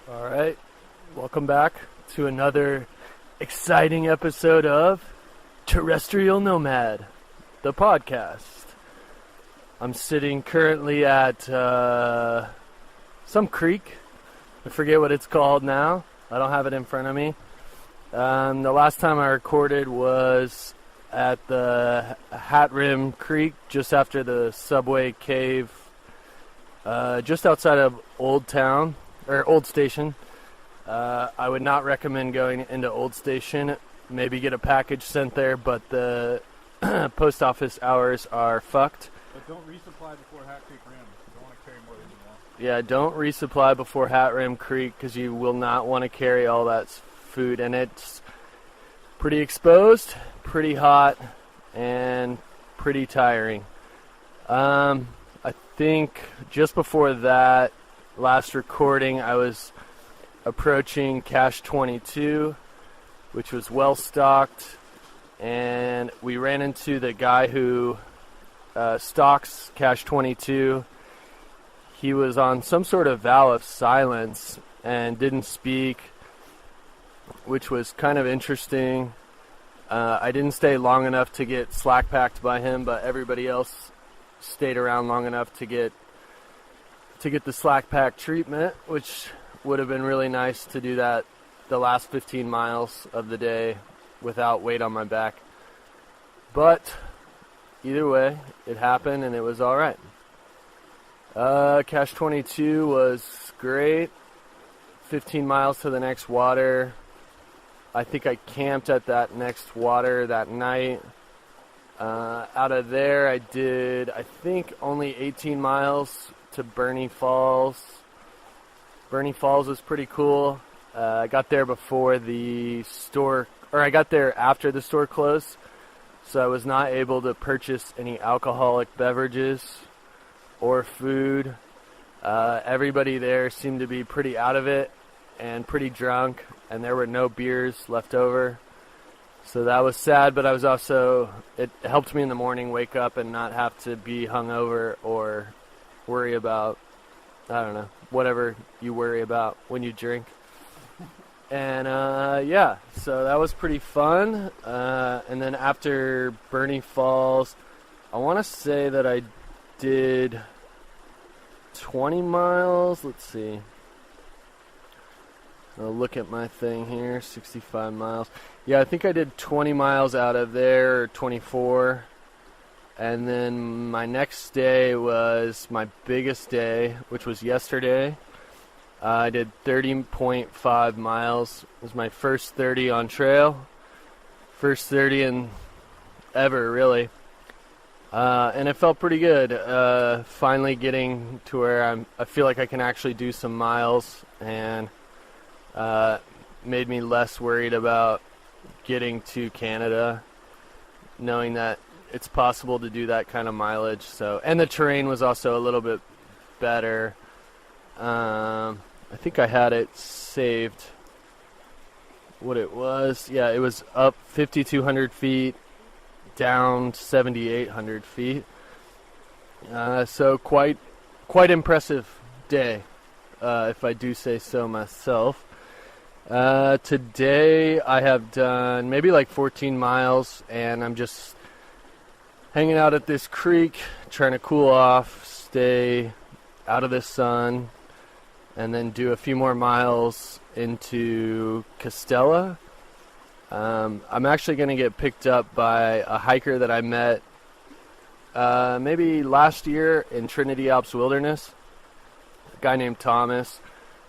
All right, welcome back to another exciting episode of Terrestrial Nomad, the podcast. I'm sitting currently at some creek. I forget what it's called now. I don't have it in front of me. The last time I recorded was at the Hat Rim Creek, just after the subway cave, just outside of Old Station. I would not recommend going into Old Station. Maybe get a package sent there, but the post office hours are fucked. But don't resupply before Hat Creek Rim. You don't want to carry more than you want. Yeah, don't resupply before Hat Rim Creek because you will not want to carry all that food, and it's pretty exposed, pretty hot, and pretty tiring. I think just before that last recording, I was approaching Cache 22, which was well stocked, and we ran into the guy who stocks Cache 22. He was on some sort of vow of silence and didn't speak, which was kind of interesting. I didn't stay long enough to get slack packed by him, but everybody else stayed around long enough to get the slack pack treatment, which would have been really nice to do that the last 15 miles of the day without weight on my back. But either way, it happened and it was all right. Cache 22 was great. 15 miles to the next water. I think I camped at that next water that night. Out of there, I did, I think, only 18 miles to Burney Falls. Burney Falls was pretty cool. I got there before the store, or I got there after the store closed, so I was not able to purchase any alcoholic beverages or food. Everybody there seemed to be pretty out of it and pretty drunk, and there were no beers left over. So that was sad, but it helped me in the morning wake up and not have to be hungover or worry about, I don't know, whatever you worry about when you drink. And so that was pretty fun. And then after Burney Falls, I want to say that I did 20 miles. Let's see. I'll look at my thing here, 65 miles. Yeah, I think I did 20 miles out of there, or 24. And then my next day was my biggest day, which was yesterday. I did 30.5 miles. It was my first 30 on trail. First 30 in ever, really. And it felt pretty good. Finally getting to where I feel like I can actually do some miles, and made me less worried about getting to Canada, knowing that it's possible to do that kind of mileage. So, and the terrain was also a little bit better. I think I had it saved what it was. Yeah, it was up 5,200 feet, down 7,800 feet. So quite impressive day, if I do say so myself. Today I have done maybe like 14 miles, and I'm just hanging out at this creek, trying to cool off, stay out of the sun, and then do a few more miles into Castella. I'm actually going to get picked up by a hiker that I met maybe last year in Trinity Alps Wilderness, a guy named Thomas.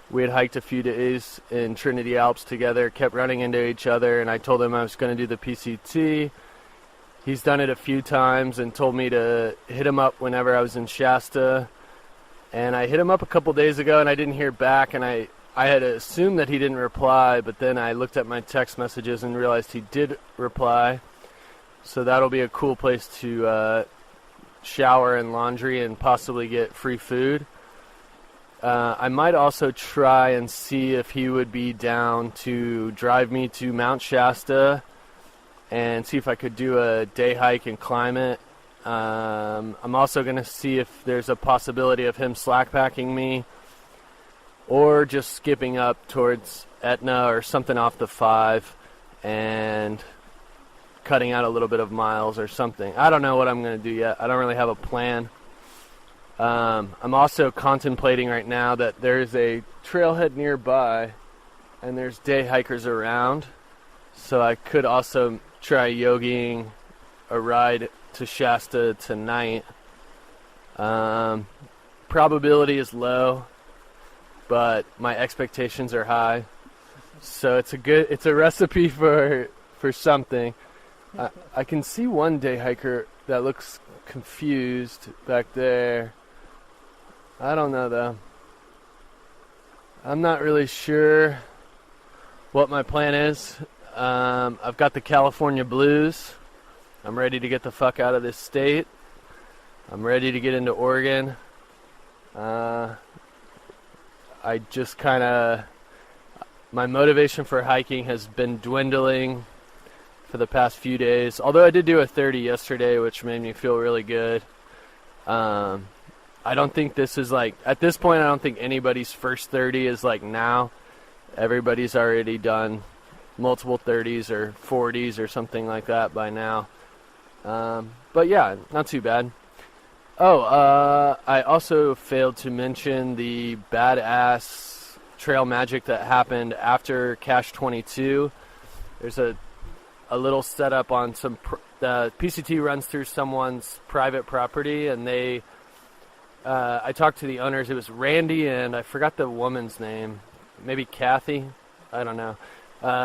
We had hiked a few days in Trinity Alps together, kept running into each other, and I told him I was going to do the PCT. He's done it a few times and told me to hit him up whenever I was in Shasta. And I hit him up a couple days ago, and I didn't hear back, and I had assumed that he didn't reply, but then I looked at my text messages and realized he did reply. So that'll be a cool place to shower and laundry and possibly get free food. I might also try and see if he would be down to drive me to Mount Shasta and see if I could do a day hike and climb it. I'm also going to see if there's a possibility of him slack packing me or just skipping up towards Etna or something off the 5 and cutting out a little bit of miles or something. I don't know what I'm going to do yet. I don't really have a plan. I'm also contemplating right now that there's a trailhead nearby and there's day hikers around, so I could also try yogiing a ride to Shasta tonight. Probability is low, but my expectations are high, so it's a recipe for something. I can see one day hiker that looks confused back there. I don't know though. I'm not really sure what my plan is. I've got the California blues. I'm ready to get the fuck out of this state. I'm ready to get into Oregon. I just my motivation for hiking has been dwindling for the past few days. Although I did do a 30 yesterday, which made me feel really good. I don't think this is at this point, I don't think anybody's first 30 is now. Everybody's already done multiple 30s or 40s or something like that by now. But yeah, not too bad. I also failed to mention the badass trail magic that happened after Cache 22. There's a little setup on the PCT runs through someone's private property, and I talked to the owners. It was Randy and I forgot the woman's name. Maybe Kathy? I don't know.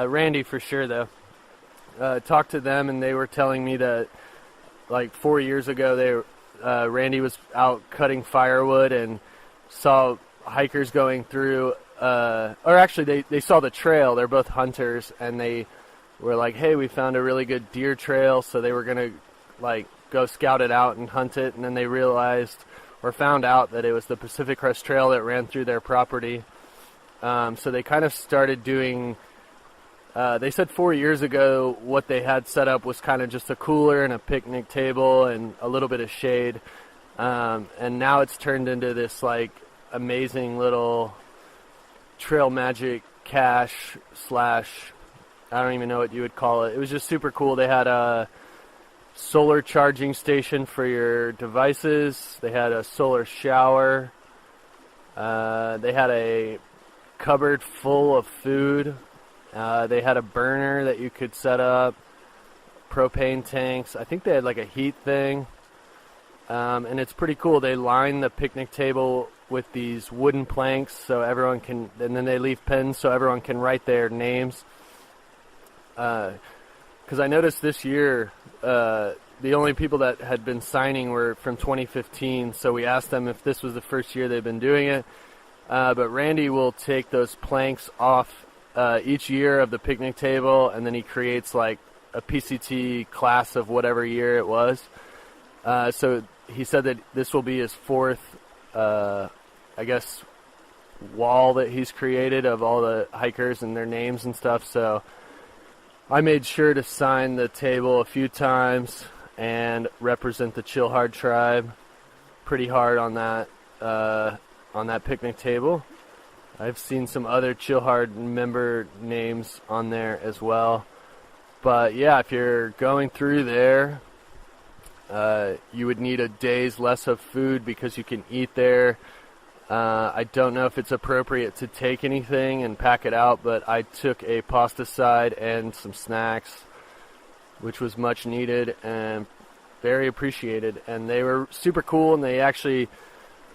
Randy for sure, though. Talked to them, and they were telling me that 4 years ago, Randy was out cutting firewood and saw hikers going through, or actually they saw the trail. They're both hunters, and they were like, hey, we found a really good deer trail, so they were going to go scout it out and hunt it, and then they realized or found out that it was the Pacific Crest Trail that ran through their property. So they kind of started doing, they said 4 years ago what they had set up was kind of just a cooler and a picnic table and a little bit of shade. And now it's turned into this amazing little trail magic cache / I don't even know what you would call it. It was just super cool. They had a solar charging station for your devices. They had a solar shower. They had a cupboard full of food. They had a burner that you could set up. Propane tanks. I think they had a heat thing. And it's pretty cool. They line the picnic table with these wooden planks so everyone can, and then they leave pins so everyone can write their names. Because I noticed this year the only people that had been signing were from 2015, so we asked them if this was the first year they've been doing it. But Randy will take those planks off each year of the picnic table, and then he creates a PCT class of whatever year it was. So he said that this will be his fourth, wall that he's created of all the hikers and their names and stuff. So I made sure to sign the table a few times and represent the Chill Hard tribe pretty hard on that picnic table. I've seen some other Chill Hard member names on there as well. But yeah, if you're going through there, you would need a day's less of food because you can eat there. I don't know if it's appropriate to take anything and pack it out, but I took a pasta side and some snacks, which was much needed and very appreciated. And they were super cool, and they actually,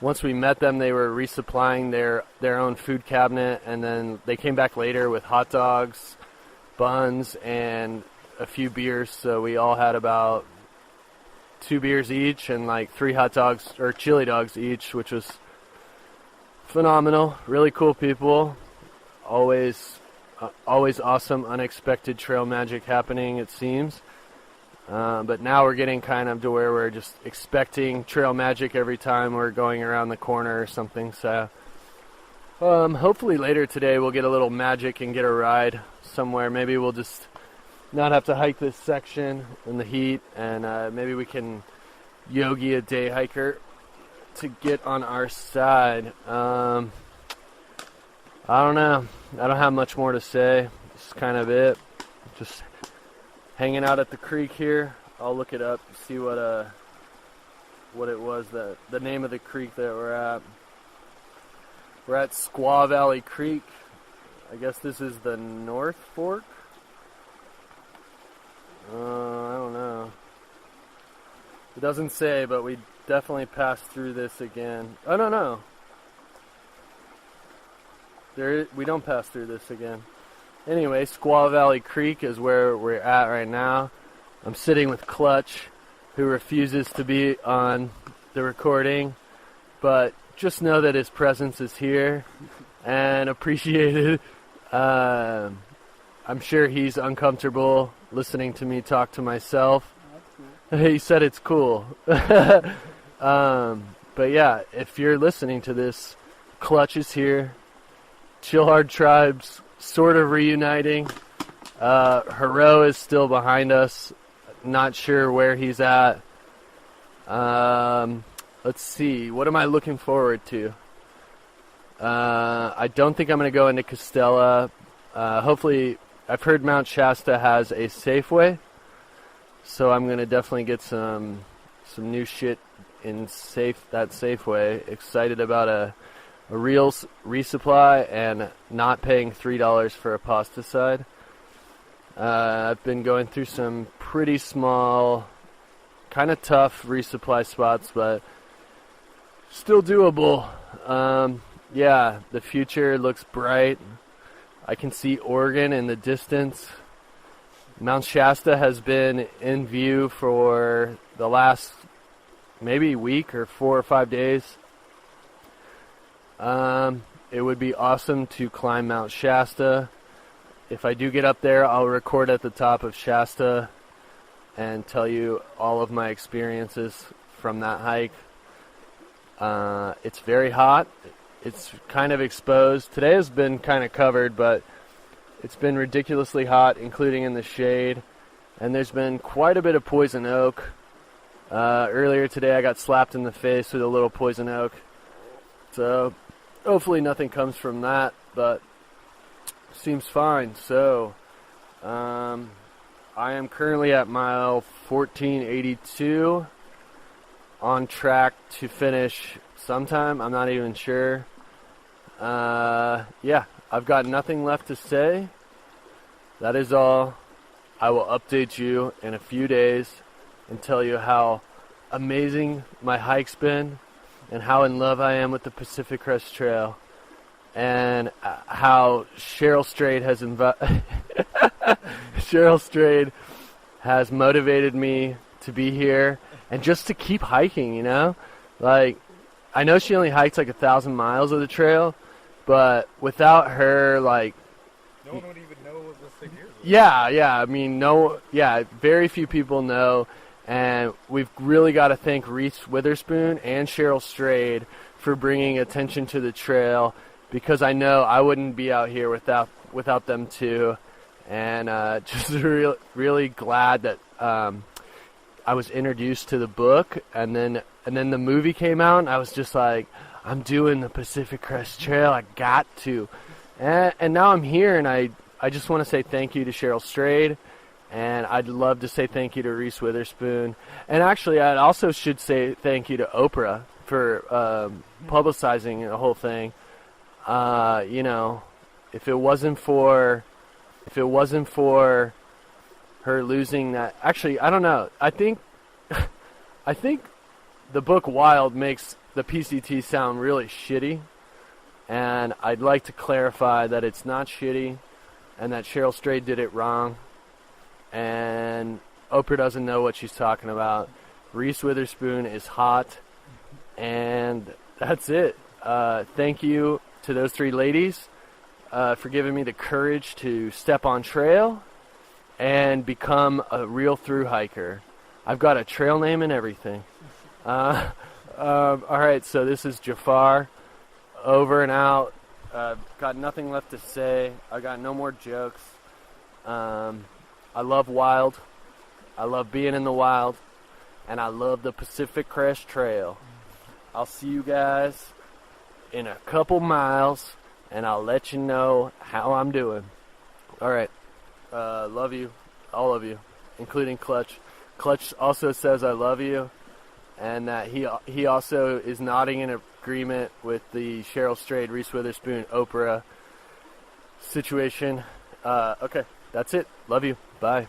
once we met them, they were resupplying their own food cabinet, and then they came back later with hot dogs, buns, and a few beers. So we all had about 2 beers each and 3 hot dogs or chili dogs each, which was phenomenal. Really cool people. Always awesome, unexpected trail magic happening, it seems. But now we're getting kind of to where we're just expecting trail magic every time we're going around the corner or something. So hopefully later today we'll get a little magic and get a ride somewhere. Maybe we'll just not have to hike this section in the heat, and maybe we can yogi a day hiker to get on our side. I don't know. I don't have much more to say. This is kind of it. Just hanging out at the creek here. I'll look it up, see what it was, the name of the creek that we're at. We're at Squaw Valley Creek. I guess this is the North Fork. I don't know. It doesn't say, but we definitely passed through this again. I don't know. We don't pass through this again. Anyway, Squaw Valley Creek is where we're at right now. I'm sitting with Clutch, who refuses to be on the recording, but just know that his presence is here and appreciated. I'm sure he's uncomfortable listening to me talk to myself. Cool. He said it's cool. But yeah, if you're listening to this, Clutch is here. Chill Hard Tribe's sort of reuniting. Hero is still behind us. Not sure where he's at. Let's see. What am I looking forward to? I don't think I'm going to go into Costella. Hopefully, I've heard Mount Shasta has a Safeway, so I'm going to definitely get some new shit in that Safeway. Excited about a real resupply and not paying $3 for a pasta side. I've been going through some pretty small, kind of tough resupply spots, but still doable. Yeah, the future looks bright. I can see Oregon in the distance. Mount Shasta has been in view for the last maybe week or 4 or 5 days. It would be awesome to climb Mount Shasta. If I do get up there, I'll record at the top of Shasta and tell you all of my experiences from that hike. It's very hot. It's kind of exposed. Today has been kind of covered, but it's been ridiculously hot, including in the shade. And there's been quite a bit of poison oak. Earlier today I got slapped in the face with a little poison oak. So hopefully nothing comes from that, but seems fine. So I am currently at mile 1482, on track to finish sometime. I'm not even sure. Yeah, I've got nothing left to say. That is all. I will update you in a few days and tell you how amazing my hike's been and how in love I am with the Pacific Crest Trail, and how Cheryl Strayed has motivated me to be here and just to keep hiking, you know? Like, I know she only hikes like 1,000 miles of the trail, but without her, like... No one would even know what this thing is. Yeah, I mean, very few people know, and we've really got to thank Reese Witherspoon and Cheryl Strayed for bringing attention to the trail, because I know I wouldn't be out here without them too, and just really glad that I was introduced to the book, and then the movie came out, and I was just like, I'm doing the Pacific Crest Trail, I got to, and now I'm here, and I just want to say thank you to Cheryl Strayed, and I'd love to say thank you to Reese Witherspoon, and actually I also should say thank you to Oprah for publicizing the whole thing. You know, if it wasn't for her losing that, actually, I don't know. I think the book Wild makes the PCT sound really shitty, and I'd like to clarify that it's not shitty, and that Cheryl Strayed did it wrong, and Oprah doesn't know what she's talking about. Reese Witherspoon is hot, and that's it. Thank you to those 3 ladies for giving me the courage to step on trail and become a real thru hiker. I've got a trail name and everything. All right, so this is Jafar, over and out. Got nothing left to say. I got no more jokes. I love wild. I love being in the wild, and I love the Pacific Crest Trail. I'll see you guys in a couple miles and I'll let you know how I'm doing. All right. Love you, all of you, including Clutch. Clutch also says I love you, and that he also is nodding in agreement with the Cheryl Strayed, Reese Witherspoon, Oprah situation. Okay, that's it. Love you. Bye.